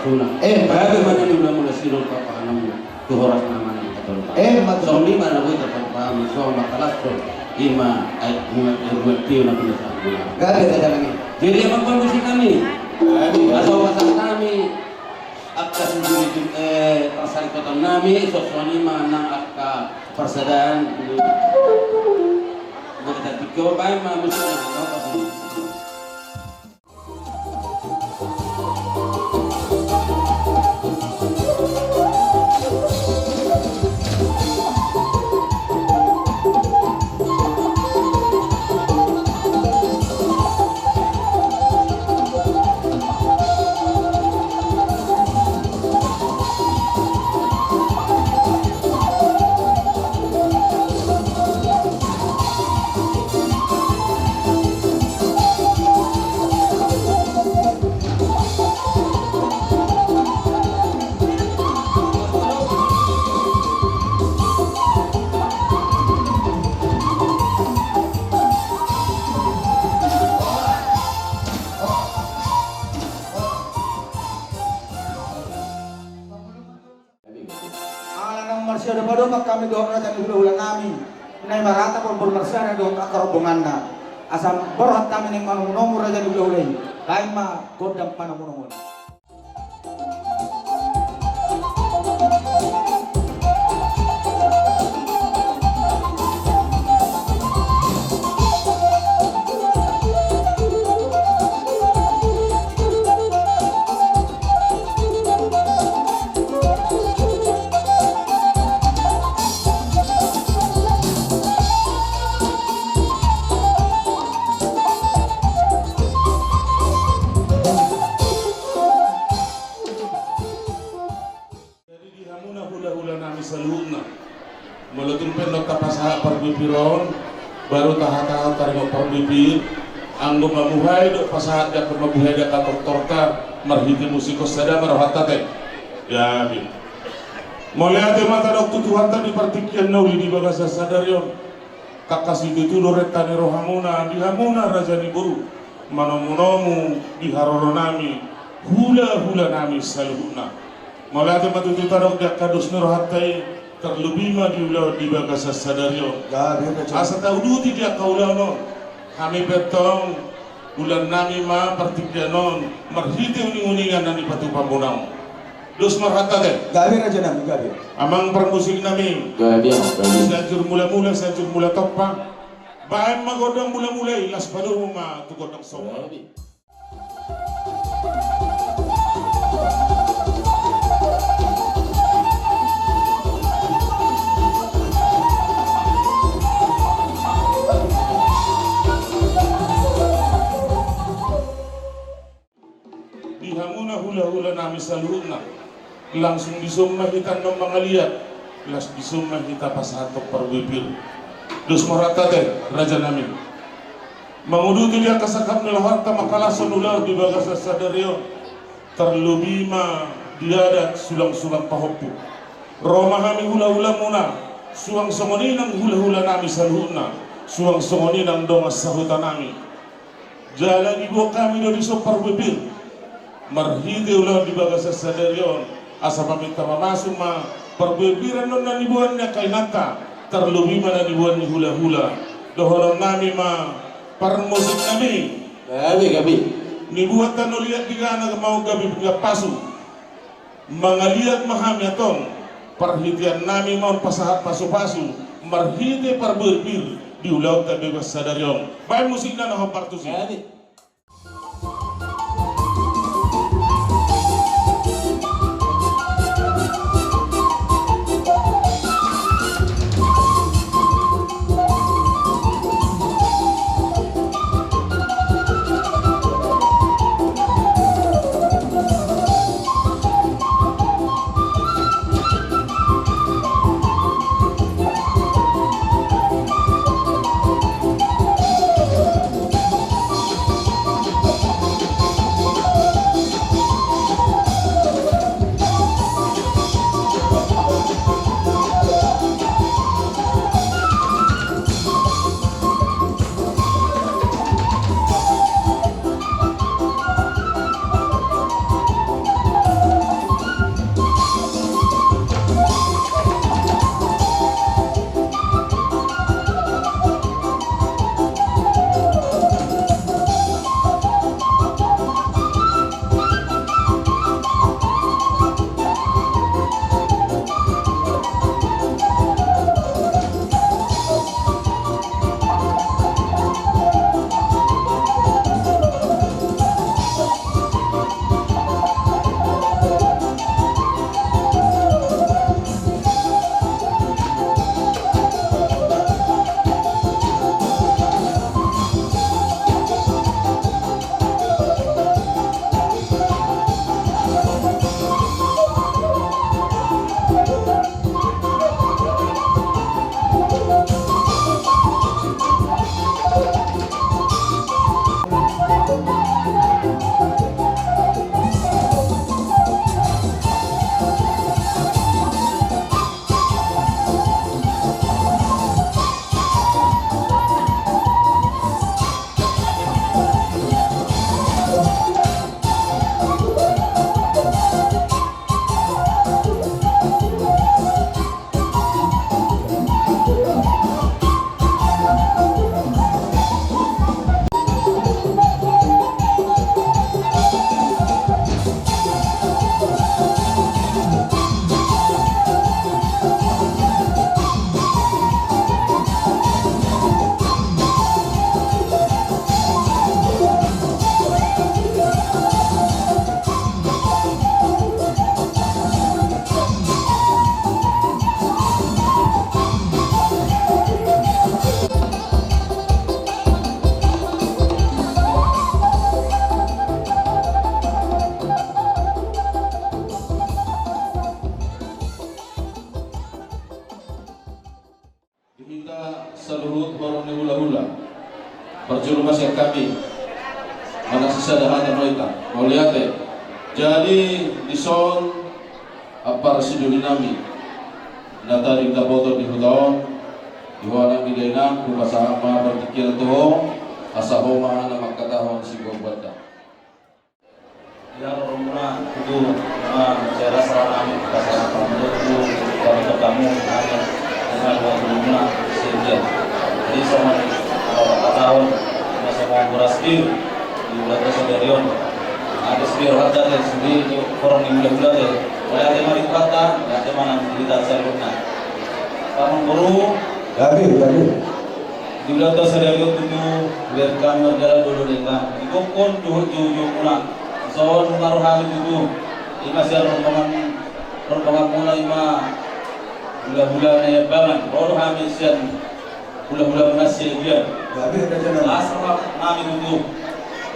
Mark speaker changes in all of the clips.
Speaker 1: sunnah. Bagaimana ni mula sirul papahanam tu horas nama ni betul. So ni mana boleh dapat paham so makalah so ima ay buat tiyo na pinasa.
Speaker 2: Gabi ada lagi.
Speaker 1: Jadi apa kondisi kami? Atau pasal kami akas menjadi persyaratan kami sosoni mana akka persadaran kita pikir baik manusia apa sih?
Speaker 2: Marsya ada kami doa dan ulang namin. Nai marata pun bermarsya doa kerombongan na. Asam berhat kami ning nomor aja di ulang. Lain mah godam panamun.
Speaker 3: Mulatul pendok tapasaha perbibiron baru tahat-tahat tarimo perbibir anggo mabuhay do pasahat dak mabuhay dak torka marhiti musikos sada marhatate ya bin moliate mata dok tutuhanta di partikian nauli di bagasa sadarion kakasi ditulo retani rohamuna di hamuna rajani buru manomunomu di haroronami hula nami saluhuna moliate mata tutadok dak kadus nurhatai terlebih mah di bagasa sadario. Asa tahu dulu tidak kaulano. Kami betong bulan nami mah pertikianon marhiti uning-uningan nani patu pambunau. Dos marhata deh.
Speaker 2: Gabi aja nami gabi.
Speaker 3: Amang permusik nami.
Speaker 1: Gabi.
Speaker 3: Sajur mula topa. Bahan magodang mula ilas paduh mah tu godang sopa. Hula nami saluhna langsung disumma kita nom mangaliat las disumma kita pasatok perbibir dos marata teh raja nami manguduti dia kasakam nilharta makalah sonular di bagasa sadario terlubima diadat sulang-sulang pahopu roma kami hula-hula muna suang songoninang hula-hula nami saluhna suang songoninang dongas sahutan nami jalan ibu kami do disum perbibir marhide ulah di bagasa sadarion asa paminta mamasuk ma perbebiran non nanibuannya kainata terlebih mana nibuan ni hula-hula dohoron nami ma permusik nami
Speaker 1: Gabi
Speaker 3: nibuatan uliat digana mau gabi pinggap pasu mangaliat mahami atong perhitian nami mau pasahat pasu-pasu marhide perbebir di ulah tak bebas sadarion baik musiknya nah partusi Kita seluruh orang hula-hula perjurumas yang kami mana sisa dahan mereka mau lihat jadi di son apa residui nami nata di botol di hutaon di wana bidena kupasa ama berpikir tuh asa homa nama katahon si gobata
Speaker 4: ya romuna itu cara sarana kasar pamdu baru ketemu hanya dengan romuna sehingga jadi sama tahun sama berasbir di belakang Sodarion ada sbir ada dan sendiri orang di bulan-bulan deh ada tema di kota ada tema nanti kita serutnya kamu guru
Speaker 2: Gabi.
Speaker 4: di belakang Sodarion itu biar kamu jalan dulu dengan itu pun jauh-jauh mula soal mengaruh hal itu ini masih rombongan mulai bulan-bulan ya banget baru habis bulan-bulan masih dia asal kami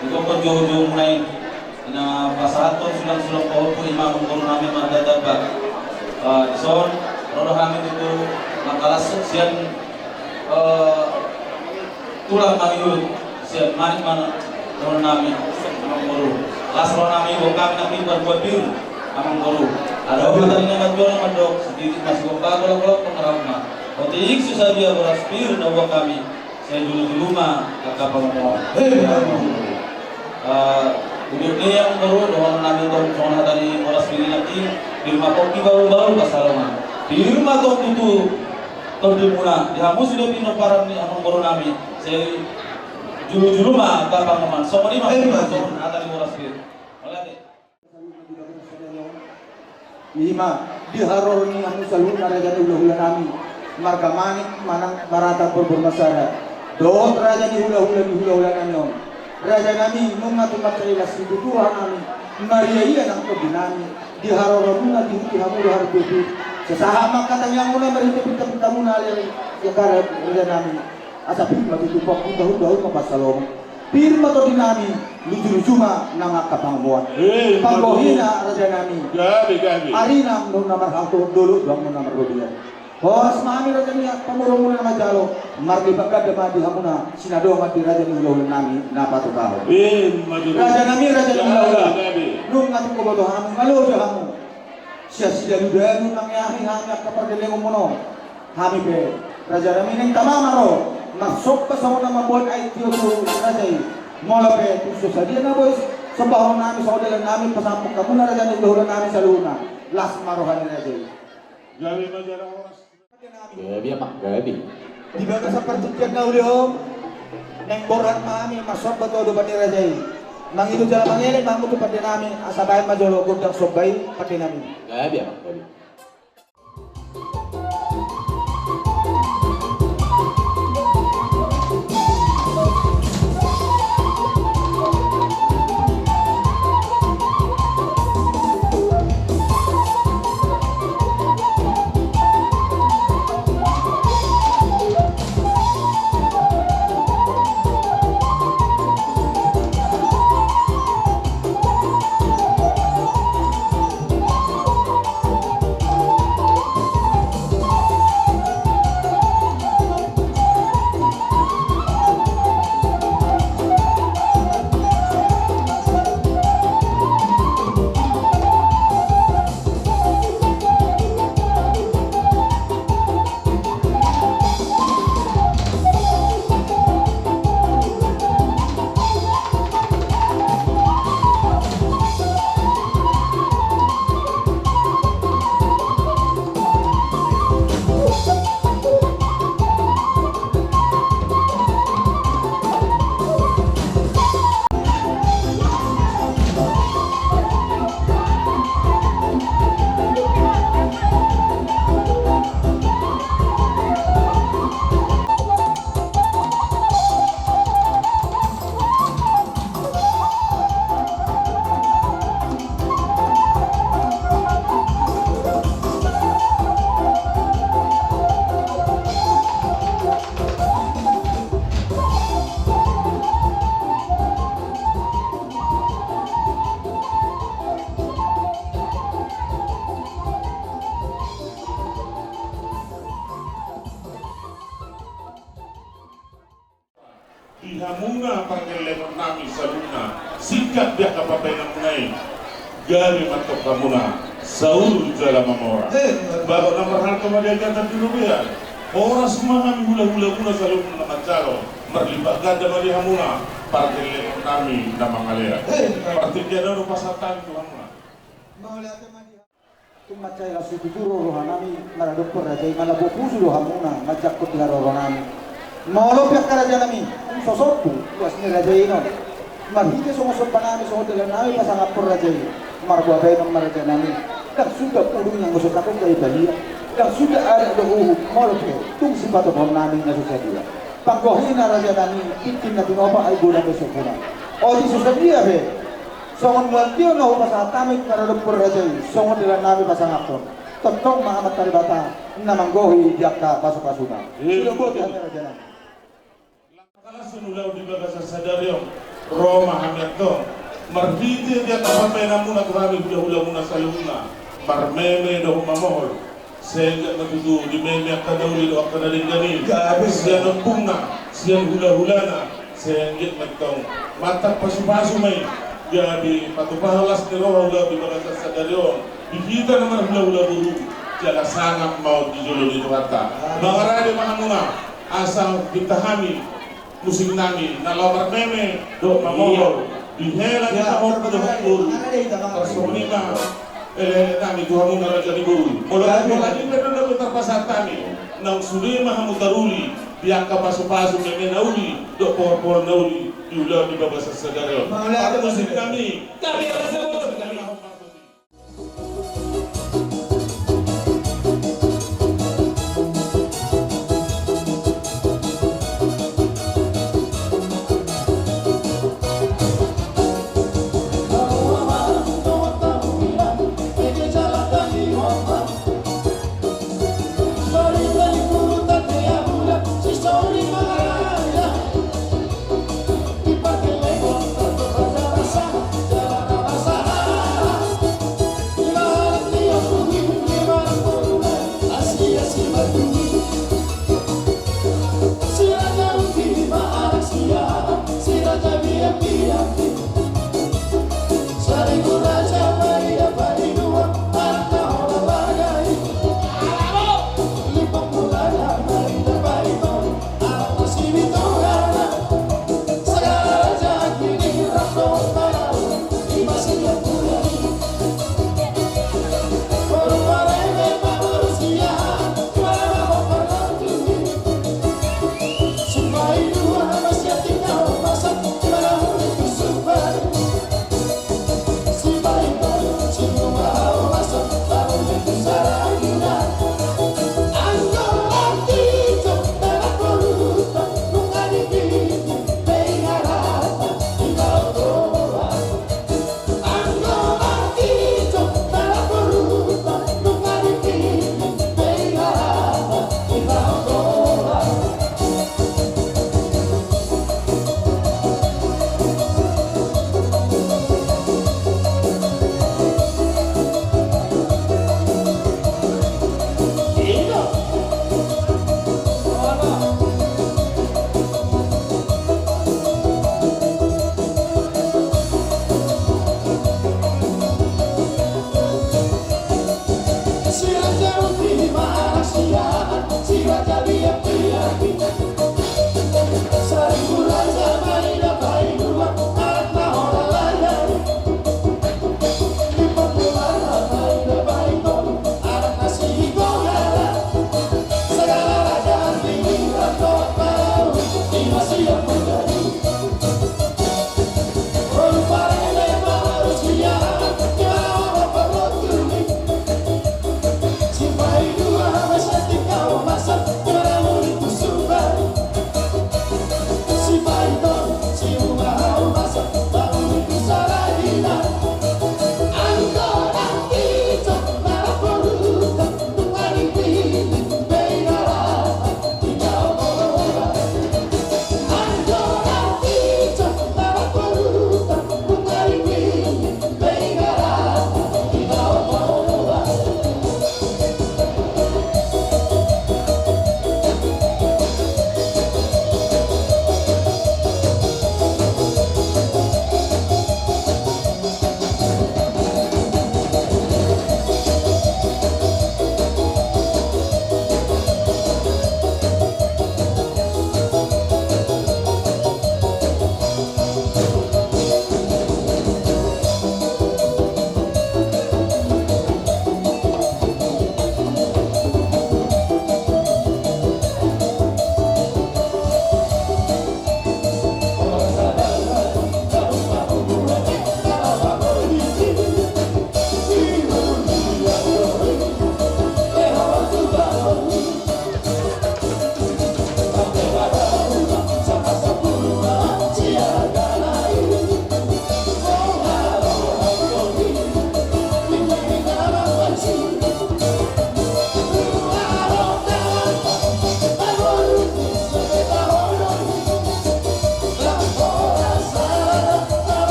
Speaker 4: itu pun jauh-jauh mulai na pasato sulang-sulang po po imam guru namin mga dapat son baru kami itu makalasok siyan tulang kami yun siyan manik mana guru namin amang guru lasro namin kung kami namin berbuat bir amang guru ada apa tadi na magjual naman dok sedikit masih kung bago lang pengarap na konti susah dia beraspir na huwag kami saya dulu mah kakak pangalaman Udip ni yang baru dengan nabi tom soalnya tadi orang sendiri nanti di rumah kopi baru pasalangan di rumah tom itu tom di muna di hamu sudah pindah parang ni amang baru nabi saya juru mah kapang naman so mani mah so tadi orang sendiri oleh deh
Speaker 2: Lima di haror ni anu salun raja di hula-hula nami marga manik manang marata bermasara doh raja di hula-hula nami raja nami mengatur materialis kebutuhan nami Maria iya nang kodinami di haror muna di hamu har bebu sesahama katanya muna merita pinta muna ali ya kare raja nami asa pun lagi tupak daun mapasalong pirma to dinami lucu mah nang kapanguan panggohina raja nami
Speaker 3: gabi
Speaker 2: arina nung nomor satu dulu doang nomor dua Horas mami raja niya pamurong muna na majalo marli bagad na di hamuna sinado di raja ni hula nami napatu kao raja nami raja ni hula nung ngatung ko bodo hamu ngalo do hamu siya luda nung nangyahi hanya kapardeleng umuno hami be raja nami nang tamamaro masuk pa sa una mabuhat ay tiyo raja mola be tuso sa dia na boys sa bahon nami sa odelan nami pasampok kamuna raja ni hula nami sa luna las marohan ni raja
Speaker 3: gabi majalah oras
Speaker 1: Gabi apa? Gabi.
Speaker 2: Di baga sa pertutyan na uli ho, nang boran mami, masok ba todo ba ni Rajay? Nang ito dyan mangilig, mamuto pati namin, asabayan majolo, gundang sobay, pati namin.
Speaker 1: Gabi apa? Gabi.
Speaker 3: Ihamuna pangkelekon nami saluna sikat dia kapapenang munai gari matok kamuna saul jala mamora baru nomor hal kemarin kata dirubian orang semua kami hula-hula muna saluna nama calo merlibat gada mali hamuna pangkelekon nami nama kalea partikian ada pasatan tu hamuna
Speaker 2: Tumacay la sututuro rohanami maradokor rajay malabupuso rohamuna majakot la rohanami maulopyak ka raja nami sosokku luas ni rajay no marhite sumusot pa nami sa hotel nami pasangapor rajay marbuabay ng maraja nami kang sudah ulung yang gusot akong kay Balia kang sudah ada dohu maulopyak tung simpato bom nami na susadia panggohin na raja nami itin na tinopa ay gulang besokuna o di susadia be songon waltio na hupas atamik maradokor rajay songon nila nami pasangapor totong mga mataribata na manggohi diak ka pasok-pasuna silubot ang raja nami
Speaker 3: Kalau sunulau di bagasa sadariong Roma hamerto marhite dia tapapay na muna kami hula muna sa luna marmeme do mamohol sehingga natutu di meme akadauli do akadalin gani siya ng bunga siya hula-hula na sehingga nagtong matak pasu-pasu may jadi patupahalas ni roh hula di bagasa sadariong dihita naman hula-hula buru jala sangat mau dijolo di Tuhan mengarani mga muna asal ditahami musik nami na lawar meme do mamoro dihela di tahor pada hukur persoalnya nami Tuhan na raja di buru mulai di pernah dapat terpasar kami nang suri mahamu daruli biang kapasu-pasu meme nauli do por nauli diulah di bawah sesadar musik kami rasa musik kami
Speaker 5: Para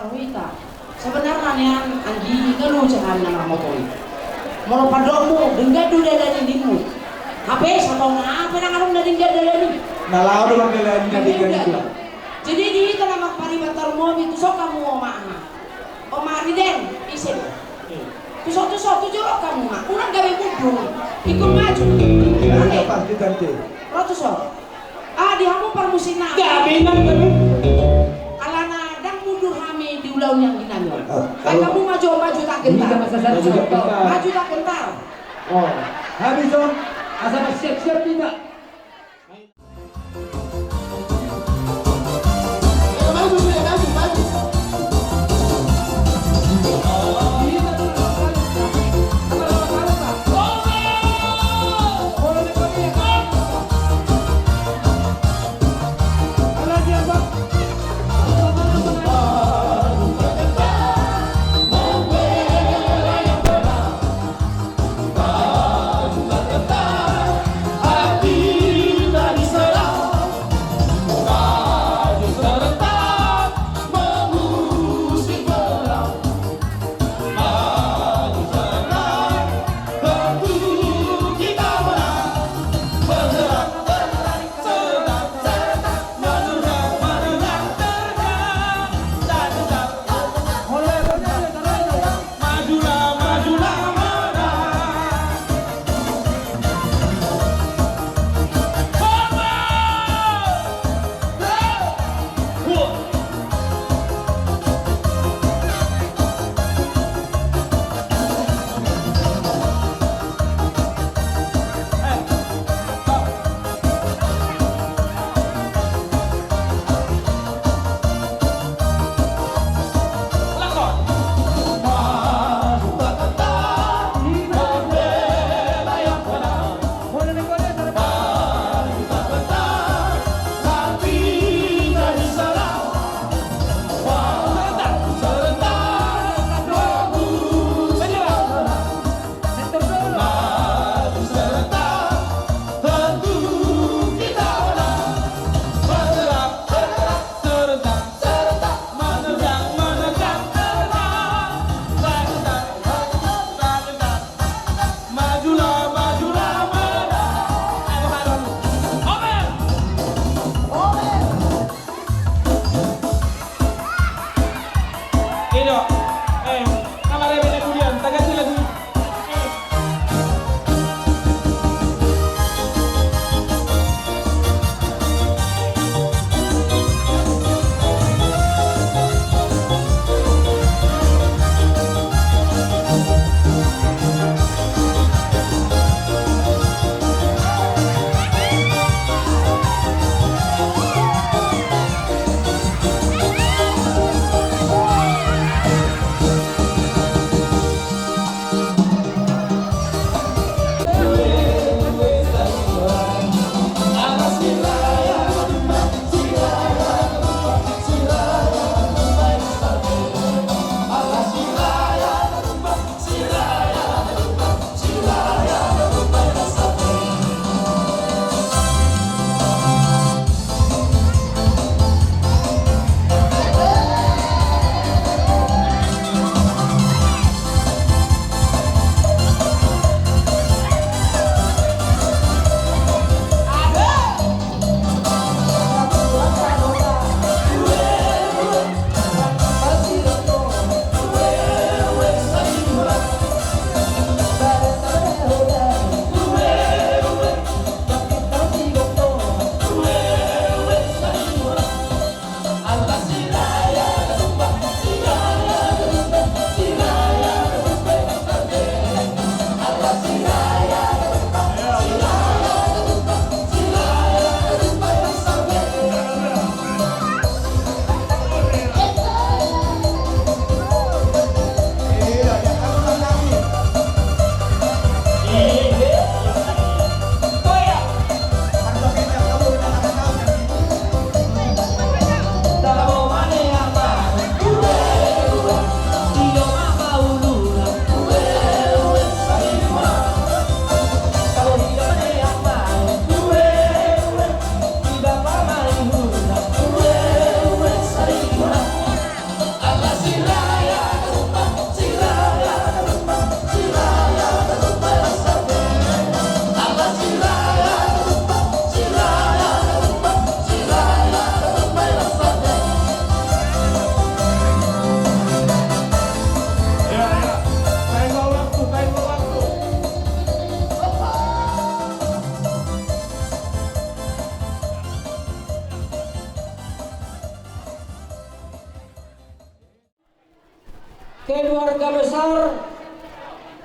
Speaker 5: Arwita. Sebenarnya Anggi kalau jangan nama motor. Mau padokmu dengar dulu dari dirimu. Habis atau apa yang harus dari diri?
Speaker 2: Nalau doang dari itu.
Speaker 5: Jadi di nama paribatar mau itu sok kamu oma Riden isin. Tusok jorok kamu mah. Urang gawe mudung. Ikut maju.
Speaker 2: Ada pasti ganti.
Speaker 5: Tusok. Dihamu permusina.
Speaker 1: Gabinan kamu.
Speaker 5: Alana dan mundur hami di ulang yang dinamil. Kamu maju tak gentar. Maju tak gentar.
Speaker 2: Oh, habis dong. Asal siap-siap tidak.
Speaker 3: Hati
Speaker 6: keluarga besar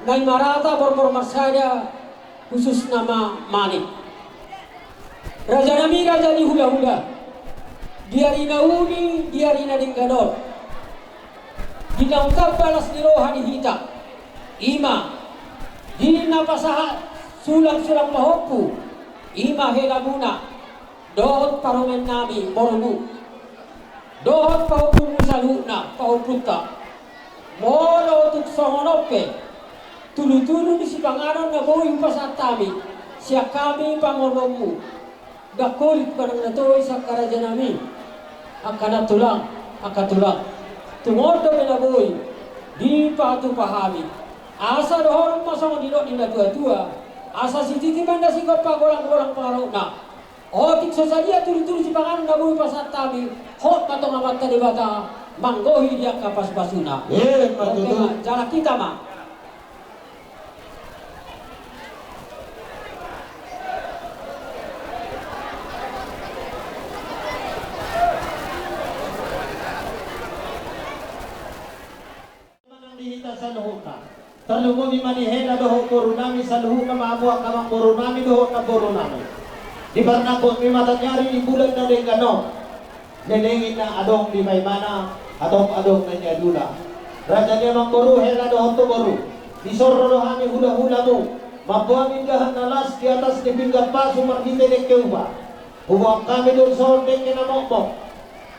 Speaker 6: Nai Marata Borbor Marsada, khusus nama Manik. Raja Nami Raja di hula-hula, diarina uni, diarina dinggador, dinangkap balas di rohani hita, ima, dina pasaha sulang-sulang pahopu, ima helamuna, dohot paromen nami borbu, dohot pahopu musaluna, pahoputa, molo tuk songonope, tulu-tulu di sipangaran na boy pasatami, siya kami pangonomu, gakulit pa ng natoy sa karajan namin, akatulang, tumodo na boy, di pa ito pahami, asa dohorong masang dino nila tua-tua, asa si titi banda si kapagolang-golang pangaraw na, otik so sadia tulu-tulu sipangaran na boy pasatami, hot matong amat talibata, manggohi dia kapas basuna. Oke, jalan kita mah.
Speaker 7: Saluhu mimani hela doho korunami saluhu kama abuak kama korunami doho na korunami. Di barnakot mi matanyari di bulan na dengano. Nelengin na adong di maymana adong na nyadula. Raja niya mangboru hela doho to boru. Di sorro dohami hula-hula mo. Mabuamin gahan nalas di atas di pinggan pasu marhite dekke uba. Huwag kami doon sa dekke na mokmok.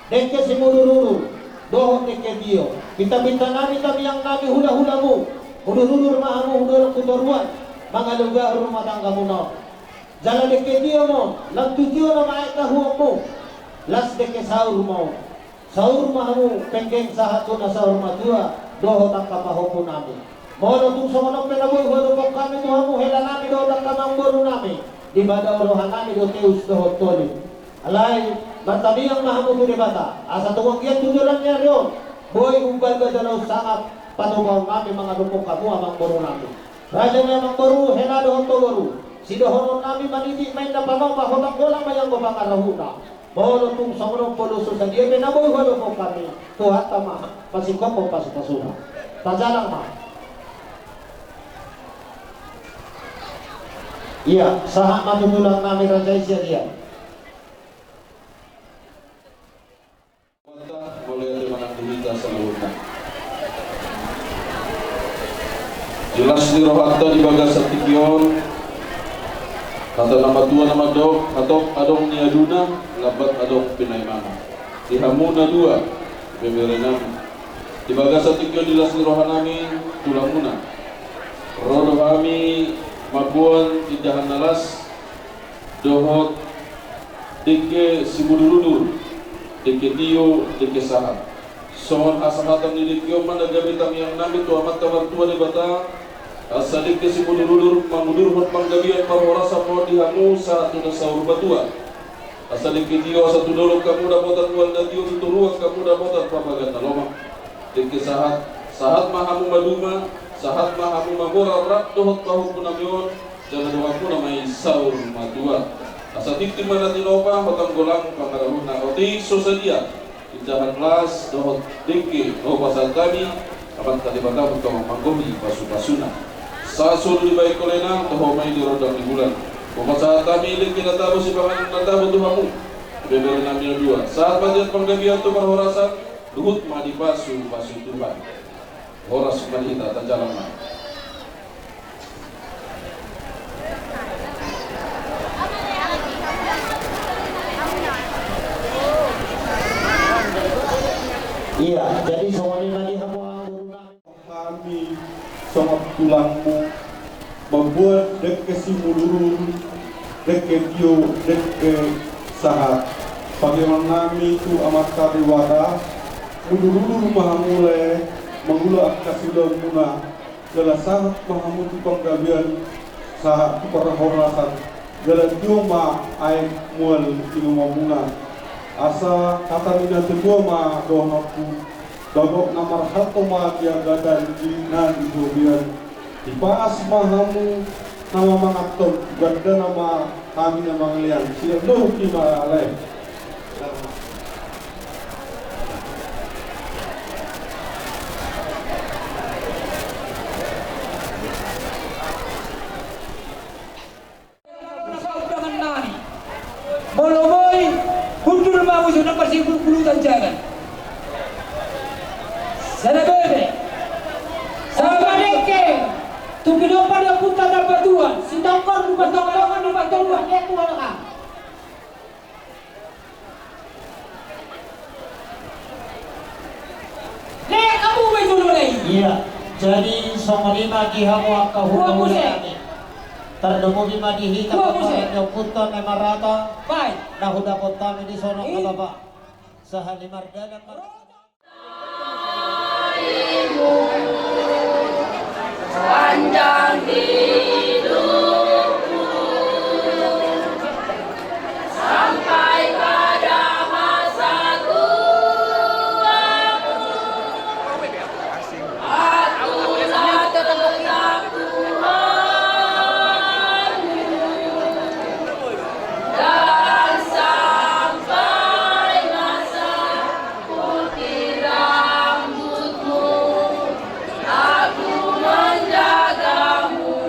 Speaker 7: Dekke si murururu. Doho dekke dio. Kita-kita nami yang nami hula-hula mo. Hudur-hudur mahamu hudur kutoruan mga lugar rumah tangga mo no. Jala deke dio mo, nagtudio na maay kahuang mo. Las deke sahur mo. Sahur mahamu, pengkeng sahato na sahur matua, doho tang kapahopo namin. Mohon tung sa manong penaboy, huwag po kami tuhamu, hela namin doho tang kamangboro namin. Di ba daw rohan namin do teus doho toli. Alay, martabi ang mahamu to bata. Asa tuwag yan tuduran niya riyon. Boy, ubal ba dalaw sangap. Patugaw kami mga lupong kamu amang boru namin. Raja na amang boru, henado honto boru. Sidohonon namin maniti may napanaw, mahotang golang mayang mabakarahuna. Mohon tung sa unong puluso sa diya, pinaboy halo po kami. Tuhat tama, pasikop po pasupasuna. Tajalang ma. Iya, sahak matutulang namin Raja Isya dia.
Speaker 3: Boleh terima kasih sa luna. Jelas ni rohata di bagas satikyon kata nama dua nama dok atau adong ni aduna labat adong pinay mana dihamuna dua beberenam di bagas satikyon jelas ni rohanami tulang muna rodo kami mabuan idahan nalas dohot deke simudurudur deke dio deke sahat sohon asahatan ni dikyo mana gabitam yang nabi tu amat tawar tua di bata asadik ke simudurudur mangudur hot manggabian parhorasa mo dihamu sa tuna sahur batua asadik ke dio satu dolok kamu dapotan wal dadio tuturuan kamu dapotan propaganda loma deke sahat mahamu maduma sahat mahamu mabora rak dohot tahu punamion jangan doa puna mai sahur madua asadik timana tinopa hotang golang pamarahuna oti sosadia Indahan las dohot deke doho pasal kami akan tadi bata untuk manggohi pasu-pasuna sasul di baik kolena doho mai di rodang di bulan pasal kami lagi natabo si pangan natabo tuhamu bebel namanya dua saat panjat penggabian tu perhorasan luhut madi pasu Tuhan horas manita tajalan mah.
Speaker 7: Iya, jadi semuanya tadi
Speaker 8: kami sangat tulangmu membuat deke simulurun deke dio deke sahat bagaimana kami itu amat kariwata mulurun mahamule mengula akasilon muna jala sahat mahamutu panggabian sahat perhorasan jala dio ma ay mual ilumamuna asa kata mina kedua ma dohnaku bagok namar hato ma diagadan jinan ibubian dipaas mahamu nama mangaton ganda nama kami nama ngelian sila doh di ma alay
Speaker 6: jalan. Sana bebe. Sama deke. Tu pinopa dia puta dapat dua. Si tongkor lupa tongkongan lupa tongkongan dia tu orang. Le kamu main dulu lagi.
Speaker 7: Iya. Jadi songalima gihamu kahuna kami. Terdemo bima dihita kepada puta memarata.
Speaker 6: Baik.
Speaker 7: Nahuda kami di sono kababa. Sahalimar dalam
Speaker 5: Panjang hidupku sampai pada masa tuaku. Akulah tetap Tuhanmu dan sampai masa putih rambutmu aku menjagamu.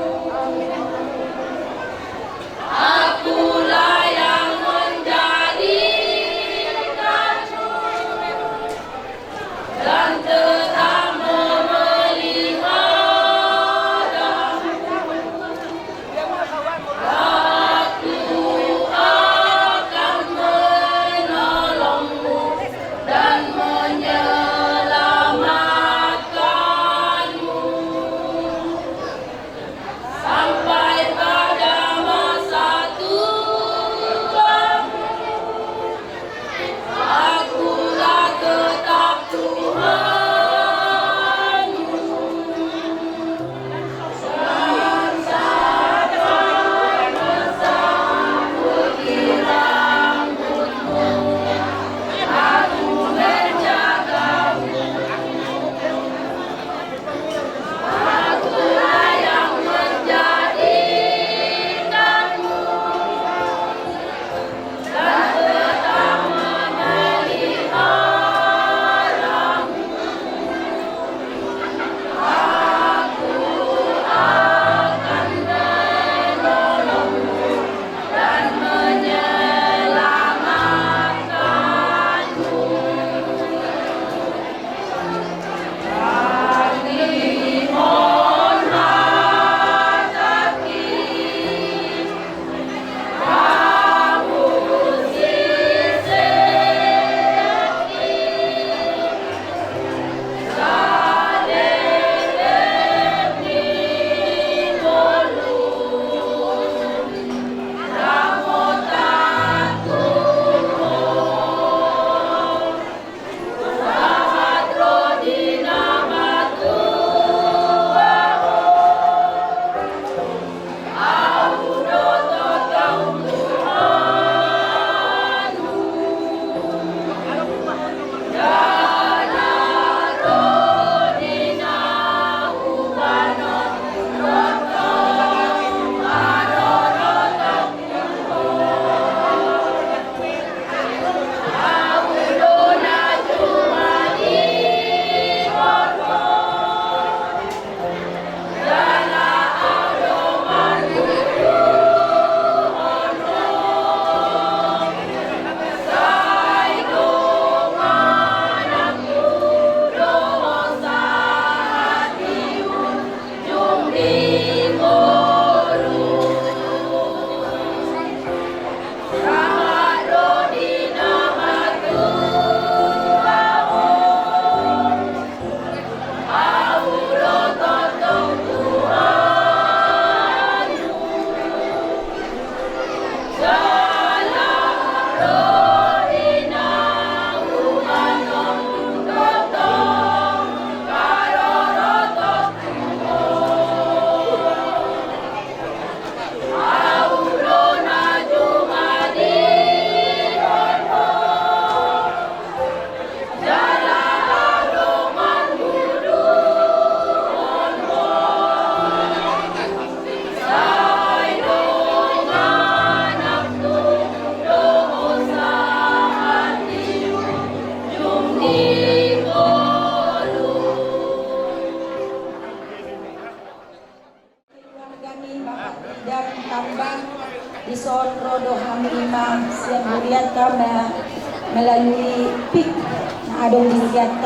Speaker 9: adong dilihat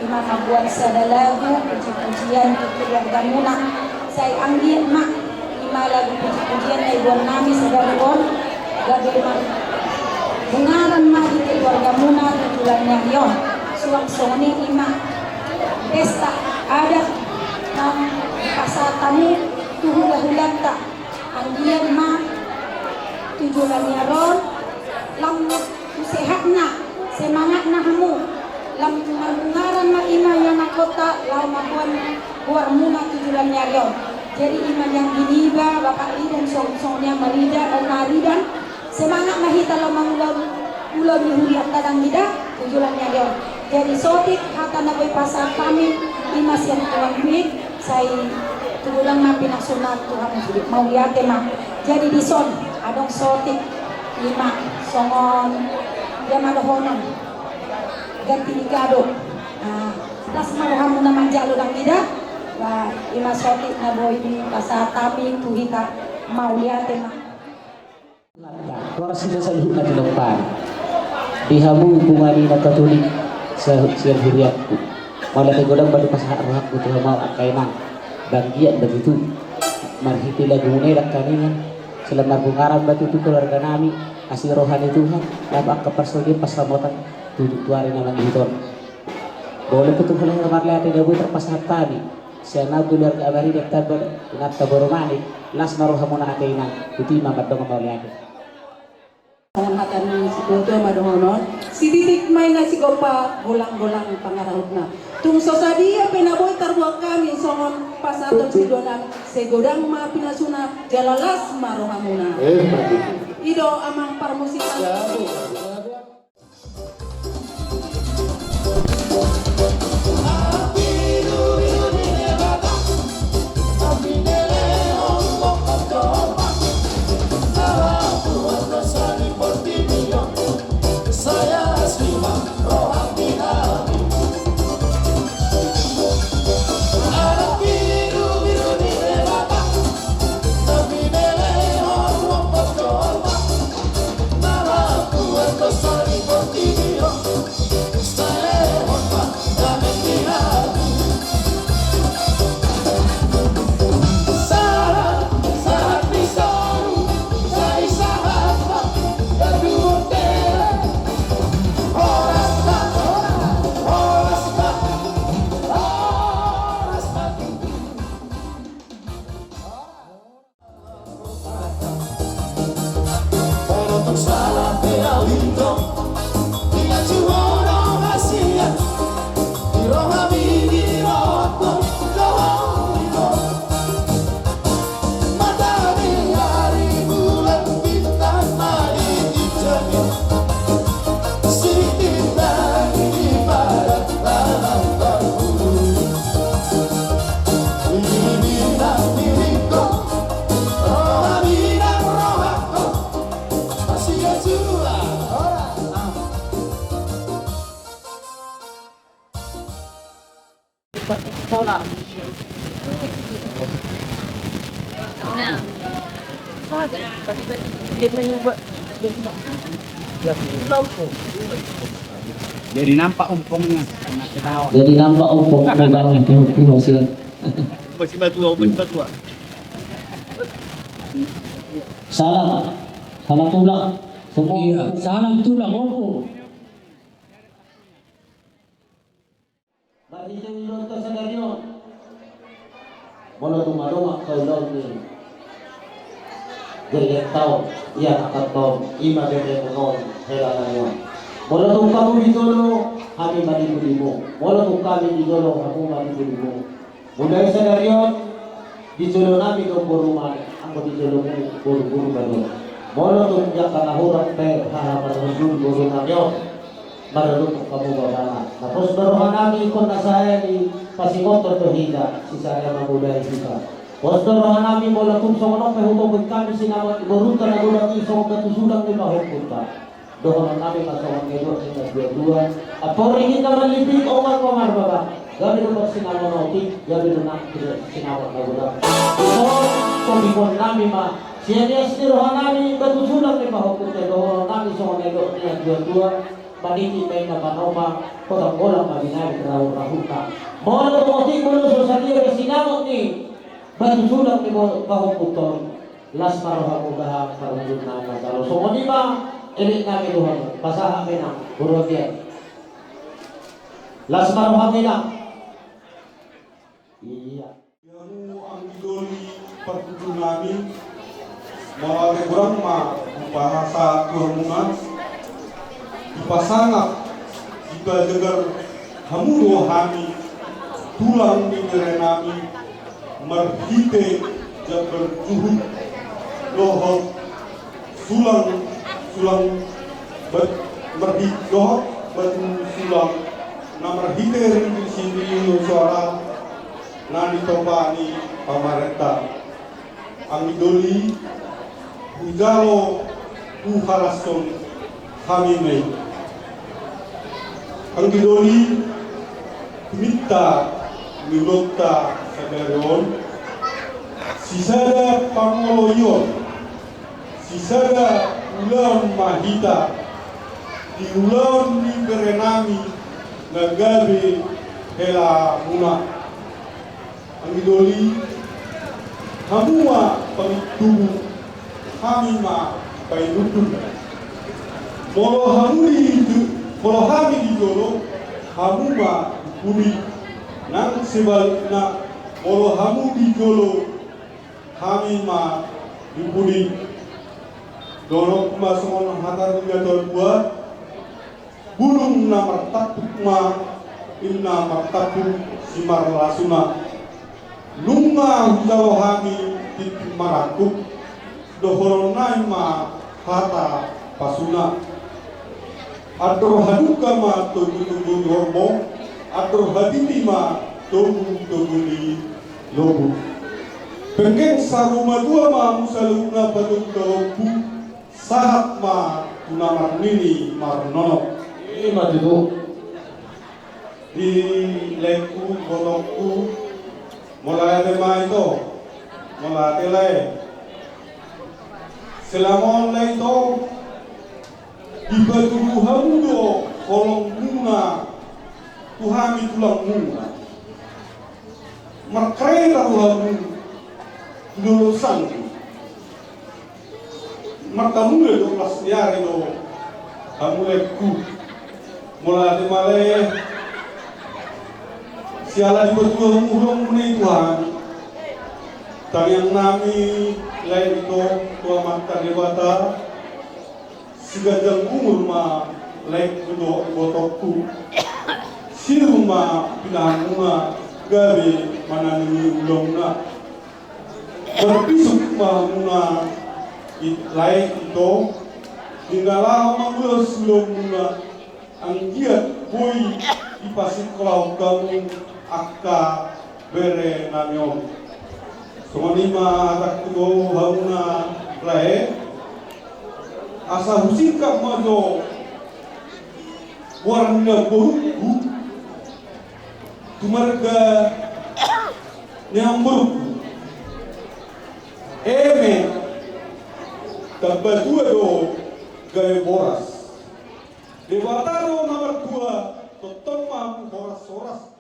Speaker 9: ima mabuat sada lagu puji-pujian ke keluarga muna saya anggit mak ima lagu puji-pujian ay buwan nami sa garon gabi mak dengaran mak di keluarga muna ketulan niya yon suwang soni ima pesta adat ng pasatamu tuhula-hulat ta anggian mak tujuan niya ron lam sehat na semangat na hamu lam ngaran na ima yang nakota lau makuan buar muna tujuan niya ron jadi ima yang giniba bapak lidan song-songnya marida naridan semangat mahita lau ulam huliat tadang gida tujuan niya ron jadi sotik hata na boy pasar kami ima siyang tuang duit saya tulang ma pinaksunat Tuhan mau lihat mah jadi di son adong sotik lima songon dia madohonon ganti digado tas maluham muna manjalo lang gida wa lima sotik na boy di pasar kami tuhika mau lihat mah
Speaker 10: Kuara sila sa lihok na tinampan dihamu kumani na katulik sa siyang huriat ko malaki godang badu pasaharap ko Tuhan mau at kainang bagian begitu marhiti lagu munerak kanina selama bungaran batu itu keluarga nami kasih rohani Tuhan dapat kepersodi paslamotan tujuh tuari nama hiton boleh betul boleh kamar lihat tidak boleh terpasat tadi siapa keluarga abari dektar ingat taboromani las marohamuna kainang itu mabat dong mau lihat
Speaker 5: Pengamatan ni si Dodo madohonon si titik may na si Gopa gulang-gulang pangarahod na tung sosadia penaboy tarbuak kami songon pasaton si Donang segodang ma pinasuna jalalas marohamuna ido amang parmusikan
Speaker 2: Jadi nampak umpongnya.
Speaker 10: jadi nampak umpong bangun itu masih
Speaker 7: batu.
Speaker 10: salam tulang semua
Speaker 6: Iya, salam tulang opo.
Speaker 10: Marhito Wironto sa ganyo mula tumalunga kay Lord ni Geriet tao iya akatong ima bebe mo hela na yun mula tung kamu idolo kami malibuli mo mula tung kami idolo ako malibuli mo mula sa ganyo idolo namin ang buruman ako idolo mo buru-buru ba yun mula tung diya kanahurang pe harapan ng buru na yun marunong kamu babana. Tapos baruhan namin ikon na saya ni pasimotor to hida si saya mamulay kita. Tapos baruhan namin mula kung sa mga pahutong kami sinawat iborunta na gulang isong katusulang ni mahupunta. Doon namin masawang ngayon sa dua-dua. At poringin naman libig o magpamar baba. Gabi naman sinawat na utik, gabi naman sinawat na gulang. So, kung ikon namin siya niya siniruhan namin katusulang ni mahupunta. Doon namin sa mga ngayon sa dua-dua. maniti may napanoma kolang-kolang mabinay raw-rahuta. Mula tumotik mo sa saliyo na sinamot ni batusulang ni mo kahuputon las maroha mo bahang parunod na masalo. So kung di ba ilit namin doon, basahan kami ng Burodian. Las maroha nila. Iya.
Speaker 8: Yang ang idoli pagkukunan namin, mga kurang bahasa kerumungan, dipasangak, jika dengar hamudo hami, tulang negara nami, merhite jabar juhud, lohok, sulang merhit lohok, batu sulang, na merhite rindu sini suara, nani topani pamarenta ang idoli hujalo harason kami may ang idoli kumita nilota sa gayon sisada pangoloyon sisada ulam mahita di ulam ni berenami nagabi hela muna ang idoli hamua pagtubu kami ma painutun molo hami di jolo hamuma puri nang sebaliknya molo hamu di jolo kami ma dipuri dono kumasongon hatar gator buat bulung namar tapuk ma inna martapu simar lasuna lunga hujalo hami tipi marakuk dohoron naima hata pasuna ador haduka ma togu hormo ador haditi ma togu toguli lobu pengen saruma dua ma musaluna badung dobu sahat ma tunamar nini marnono
Speaker 10: Ima dulu.
Speaker 8: di leku botokku mulai tema itu mulai telai selama mulai itu di batu hamudo kolong muna tuhami tulang muna merkreta tuhamu lulusan martamu itu kelas nyari itu hamuleku mulai temale siala di betul murung muni Tuhan tayang nami lain itu tua mata dewata sigajang umur ma lain kudo botokku siru ma pinahunga gabe manani ulongna berpisuk ma muna lain itu tinggalah mangulus ulongna ang giat boy ipasik kalau kamu akka bere namyon sumanima takto hauna lae asa husika majo warna boruku tumarga nyamburku eme tabadua do gaya boras Debataro nomor 2 Totong Horas-horas